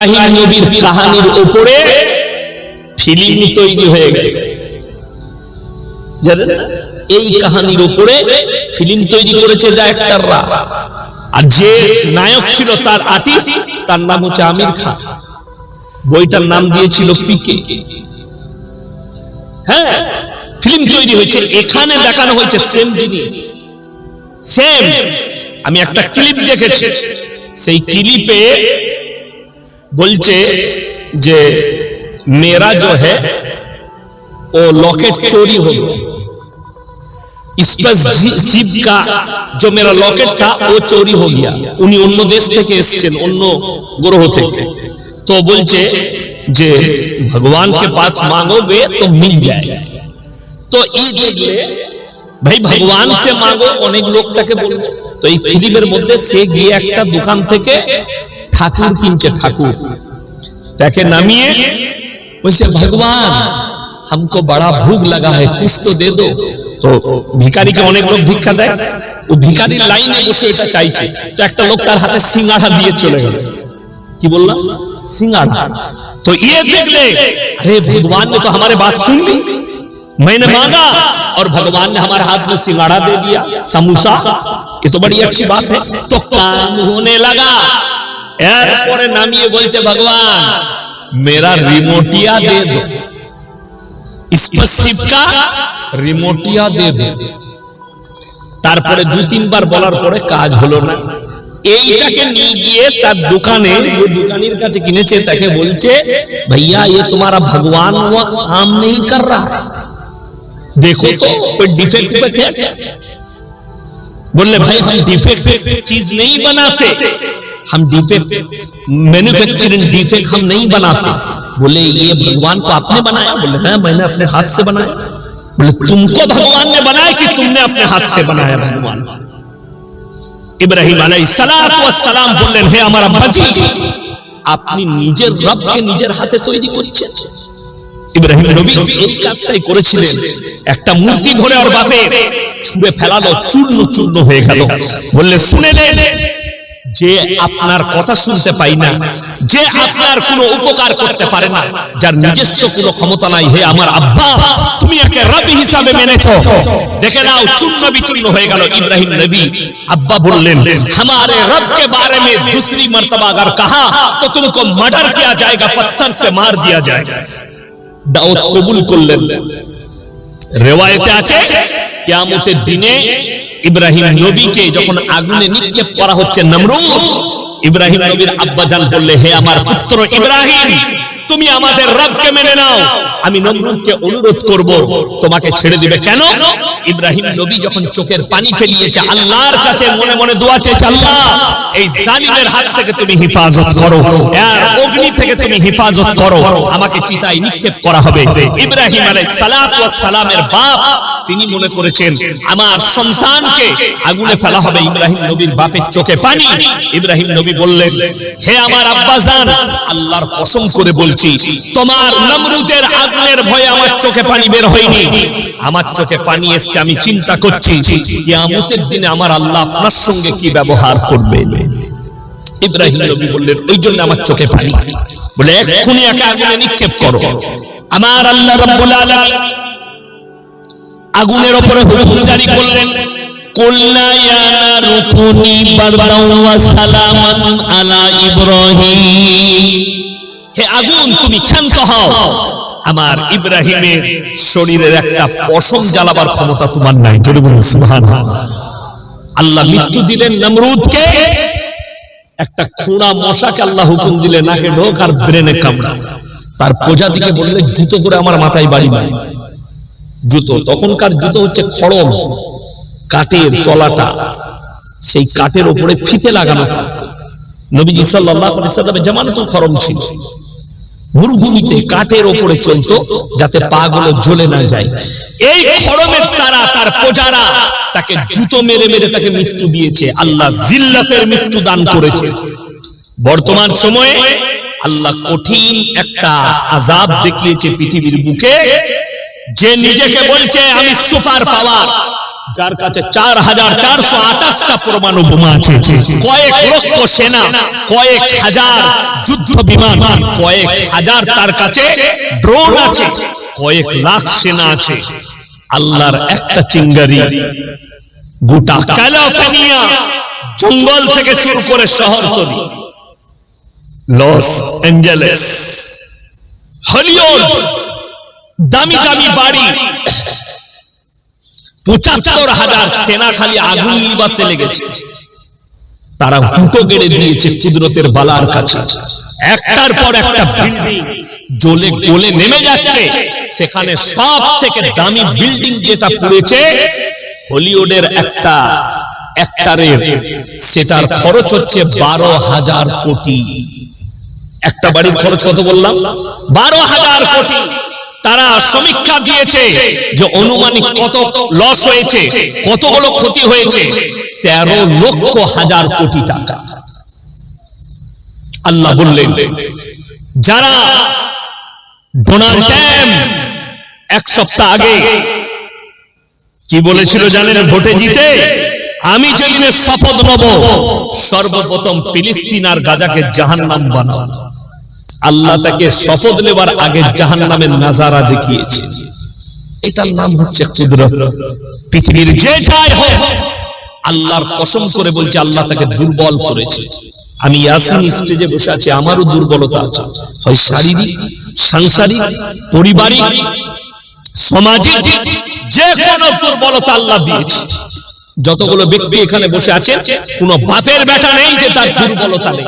ইব্রাহিম নবীর কাহিনীর উপরে ফিল্ম তৈরি হয়ে গেছে। জানেন এই কাহিনীর উপরে ফিল্ম তৈরি করেছে ডাইরেক্টররা, আর যে নায়ক ছিল তার আর্টিস্ট, তার নাম হচ্ছে আমির খান। বইটার নাম দিয়েছিল পিকে। হ্যাঁ, ফিল্ম তৈরি হয়েছে, এখানে দেখানো হয়েছে সেম জিনিস, সেম। আমি একটা ক্লিপ দেখেছি, সেই ক্লিপে बोलचे जे मेरा जो है वो लॉकेट चोरी हो गया, स्पेसशिप का जो मेरा लॉकेट था वो चोरी हो गया। उन्हीं अन्य देश থেকে এসেছেন, অন্য গ্রহ থেকে। तो बोलचे जे भगवान के पास मांगोगे तो मिल जाएगा। तो এই দেখলে ভাই ভগবান से मांगो, অনেক লোক তাকে বলবে। তো এই ফিল্মের মধ্যে সে গিয়ে একটা দোকান থেকে ঠাকুর কিনছে, ঠাকুর তাকে নামিয়ে বলছে ভগবান हमको बड़ा भूख लगा है, कुछ तो दे दो। तो ভিখারি কে অনেক লোক ভিক্ষা দেয়, ও ভিখারির লাইনে বসে এটা চাইছে। তো একটা লোক তার হাতে সিঙ্গাড়া দিয়ে চলে গেল। কি বললাম? सिंगाड़ा। तो ये देख ले, अरे भगवान ने तो हमारे बात सुन ली, मैंने मांगा और भगवान ने हमारे हाथ में सिंगाड़ा दे दिया, समोसा। ये तो बड़ी अच्छी बात है। तो काम होने लगा। এরপরে নামিয়ে বলছে ভগবান मेरा रिमोटिया दे दो, स्पेसशिप का रिमोटिया दे दो। তারপরে দুই তিনবার বলার পরে কাজ হলো না। এইটাকে নিয়ে গিয়ে তার দোকানে, যে দোকানির কাছে কিনেছে, তাকে বলছে भैया ये तुम्हारा भगवान वो काम नहीं कर रहा है, देखो तो कोई डिफेक्ट है क्या? बोले भाई हम डिफेक्ट चीज नहीं बनाते, हम डिफेक्ट मैन्युफैक्चरिंग डिफेक्ट हम नहीं बनाते। बोले ये भगवान को आपने बनाया? बोले हाँ मैंने अपने हाथ से बनाया। बोले तुमको भगवान ने बनाया कि तुमने अपने हाथ से बनाया? भगवान इब्राहिम अलैहिस्सलातु वस्सलाम बोलলেন হে আমার আব্বাজি, আপনি নিজের রবকে নিজের হাতে তৈরি করছেন। ইব্রাহিম নবী এই কাজটাই করেছিলেন। একটা মূর্তি ধরে ওর বাপে ছুঁড়ে ফেলালো, চূর্ণ চূর্ণ হয়ে গেল। বললে শুনে নেন, যে আপনার কথা শুনতে পাই না, যে আপনার কোনো উপকার করতে পারে না, যার নিজস্ব কোনো ক্ষমতা নাই, হে আমার আব্বা তুমি একে রব হিসাবে মেনেছো, দেখে নাও চূর্ণ বিচূর্ণ হয়ে গেল। ইব্রাহিম নবী আব্বা বললেন हमारे रब के बारे में दूसरी मर्तबा अगर कहा तो तुमको मर्डर किया जाएगा, पत्थर से मार दिया जाएगा। দাউদ কবুল করলেন। রিওয়ায়েতে আছে কিয়ামতের দিনে ইব্রাহিম নবীকে যখন আগুনে নিক্ষেপ করা হচ্ছে নমরুদ, ইব্রাহিম নবীর আব্বাজান বললে হে আমার পুত্র ইব্রাহিম তুমি আমাদের রবকে মেনে নাও, আমি নমরুদকে অনুরোধ করব তোমাকে ছেড়ে দিবে। কেন? ইব্রাহিম নবী যখন চোখের পানি ফেলিয়েছে, আল্লাহর কাছে মনে মনে দোয়া চেয়েছে, আল্লাহ এই জালিমের হাত থেকে তুমি হেফাজত করো, এর অগ্নি থেকে তুমি হেফাজত করো, আমাকে চিতায় নিক্ষেপ করা হবে। ইব্রাহিম আলাইহিস সালাতু ওয়াস সালামের বাপ তিনি মনে করেছেন আমার সন্তানকে আগুনে ফেলা হবে। ইব্রাহিম নবীর বাপের চোখে পানি। ইব্রাহিম নবী বললেন হে আমার আব্বাজান, আল্লাহর কসম করে বলছি তোমার নমরুদের আগুনের ভয়ে আমার চোখে পানি বের হয়নি, আমার চোখে পানি এসেছে। আমি চিন্তা করছি কিয়ামতের দিনে আমার আল্লাহ আপনার সঙ্গে কি ব্যবহার করবে। ইব্রাহিম নবী বললেন ওই জন্য আমার চোখে পানি। বলে এক্ষুনি একে আগুনে নিক্ষেপ করো। আমার আল্লাহ রাব্বুল আলামিন আগুনের উপরে হুকুম জারি করলেন, কুল্লা ইয়া নারু কুনি বারদাও ওয়া সালামান আলা ইব্রাহিম, হে আগুন তুমি শান্ত হও, আমার ইব্রাহিমের শরীরের একটা পশম জ্বালাবার ক্ষমতা তোমার নাই। জোরে বলুন সুবহানাল্লাহ। আল্লাহ মৃত্যু দিলেন নমরুদকে, একটা খোঁড়া মশাকে আল্লাহ হুকুম দিলেন নাকে ঢোক আর ব্রেনে কামড়া। তার প্রজাতিকে বললে জুতো করে আমার মাথায় বাড়ি মার। জুতো, তখনকার জুতো হচ্ছে খড়ম, কাঠের তলাটা, সেই কাঠের উপরে ফিতে লাগানো থাকতো। নবীজি সাল্লাল্লাহু আলাইহি ওয়াসাল্লামের জামানাতুল খরম ছিল, মরুভূমিতে কাঠের উপরে চলতো যাতে পা গুলো জ্বলে না যায়। এই খড়মের দ্বারা তার প্রজারা তাকে জুতো মেরে মেরে তাকে মৃত্যু দিয়েছে। আল্লাহ জিল্লাতের মৃত্যু দান করেছে। বর্তমান সময়ে আল্লাহ কঠিন একটা আযাব দেখিয়েছে পৃথিবীর বুকে। যে নিজেকে বলছে আমি সুপার পাওয়ার, যার কাছে 4428টা পরমাণু বোমা আছে, কয়েক লক্ষ সেনা, কয়েক হাজার যুদ্ধ বিমান, কয়েক হাজার তার কাছে ড্রোন আছে, কয়েক লাখ সেনা আছে। আল্লাহর একটা চিঙ্গারি গোটা ক্যালিফোর্নিয়া জঙ্গল থেকে শুরু করে শহর তৈরি, লস অ্যাঞ্জেলেস, হলিউড, দামি দামি বাড়ি, ৭৫,০০০ সেনা খালি আগুন নিবাতে লেগেছে। তারা হুঁটো গেড়ে দিয়েছে কুদরতের বালার কাছে। একটার পর একটা বিল্ডিং জ্বলে গলে নেমে যাচ্ছে। সেখানে সব থেকে দামি বিল্ডিং যেটা পড়েছে হলিউডের একটা অ্যাক্টরের, সেটার খরচ হচ্ছে ১২,০০০ কোটি। একটা বাড়ির খরচ কত বললাম? ১২,০০০ কোটি। তারা সমীক্ষা দিয়েছে যে অনুমানিক কত লস হয়েছে, কতগুলো ক্ষতি হয়েছে, ১৩,০০,০০০ কোটি টাকা। আল্লাহ বললেন, যারা ডোনাল্ড ট্রাম্প ১ সপ্তাহ আগে কি বলেছিল জানেন? ভোটে জিতে আমি যেদিনে শপথ নেব সর্বপ্রথম ফিলিস্তিন আর গাজাকে জাহান্নাম বানাবো। আল্লাহ তাকে শপথ নেবার আগে জাহান্নামের নাজারা দেখিয়েছে। এটার নাম হচ্ছে কুদরত। পৃথিবীর যে যাই হোক, আল্লাহর কসম করে বলছে আল্লাহ তাকে দুর্বল করেছে। আমি ইয়াসিন স্টেজে বসে আছি, আমারও দুর্বলতা আছে, হয় শারীরিক, সাংসারিক, পারিবারিক, সামাজিক, যে কোনো দুর্বলতা আল্লাহ দিয়েছে। যতগুলো ব্যক্তি এখানে বসে আছে, কোন বাপের বেটা নেই যে তার দুর্বলতা নেই।